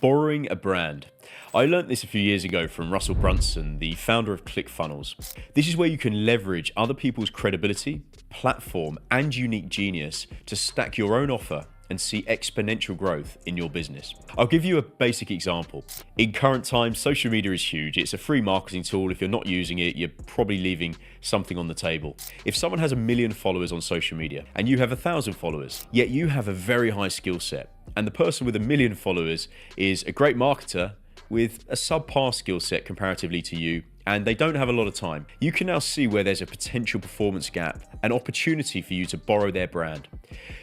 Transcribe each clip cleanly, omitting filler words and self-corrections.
Borrowing a brand. I learnt this a few years ago from Russell Brunson, the founder of ClickFunnels. This is where you can leverage other people's credibility, platform, and unique genius to stack your own offer and see exponential growth in your business. I'll give you a basic example. In current times, social media is huge. It's a free marketing tool. If you're not using it, you're probably leaving something on the table. If someone has 1 million followers on social media and you have 1,000 followers, yet you have a very high skill set, and the person with 1 million followers is a great marketer with a subpar skill set comparatively to you, and they don't have a lot of time, you can now see where there's a potential performance gap, an opportunity for you to borrow their brand.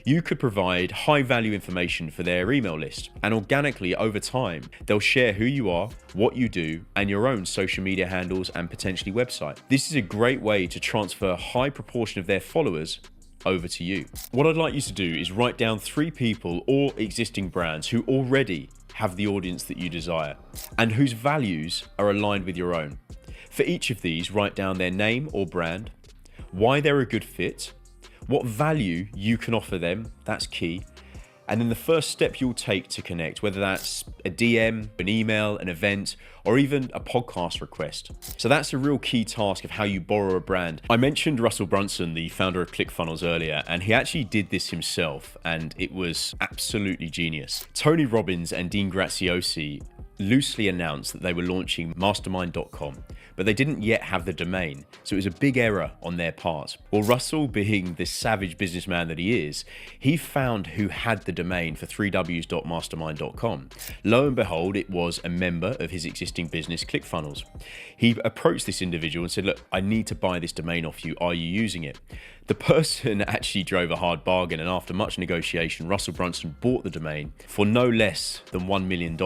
You could provide high value information for their email list, and organically over time, they'll share who you are, what you do, and your own social media handles and potentially website. This is a great way to transfer a high proportion of their followers over to you. What I'd like you to do is write down 3 people or existing brands who already have the audience that you desire and whose values are aligned with your own. For each of these, write down their name or brand, why they're a good fit, what value you can offer them, that's key, and then the first step you'll take to connect, whether that's a DM, an email, an event, or even a podcast request. So that's a real key task of how you borrow a brand. I mentioned Russell Brunson, the founder of ClickFunnels earlier, and he actually did this himself, and it was absolutely genius. Tony Robbins and Dean Graziosi loosely announced that they were launching mastermind.com, but they didn't yet have the domain, so it was a big error on their part. Well, Russell, being this savage businessman that he is, he found who had the domain for 3ws.mastermind.com. Lo and behold, it was a member of his existing business, ClickFunnels. He approached this individual and said, look, I need to buy this domain off you. Are you using it? The person actually drove a hard bargain, and after much negotiation, Russell Brunson bought the domain for no less than $1 million.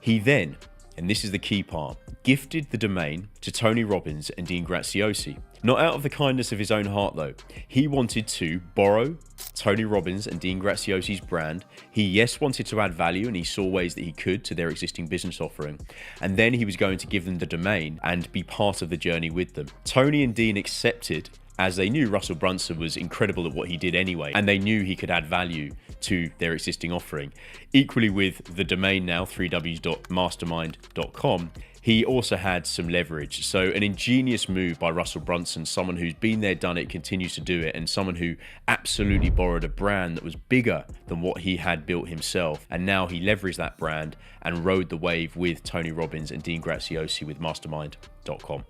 He then, and this is the key part, gifted the domain to Tony Robbins and Dean Graziosi. Not out of the kindness of his own heart though. He wanted to borrow Tony Robbins and Dean Graziosi's brand. He, wanted to add value, and he saw ways that he could to their existing business offering. And then he was going to give them the domain and be part of the journey with them. Tony and Dean accepted, as they knew Russell Brunson was incredible at what he did anyway, and they knew he could add value to their existing offering. Equally with the domain now, 3ws.mastermind.com, he also had some leverage. So an ingenious move by Russell Brunson, someone who's been there, done it, continues to do it, and someone who absolutely borrowed a brand that was bigger than what he had built himself. And now he leveraged that brand and rode the wave with Tony Robbins and Dean Graziosi with mastermind.com.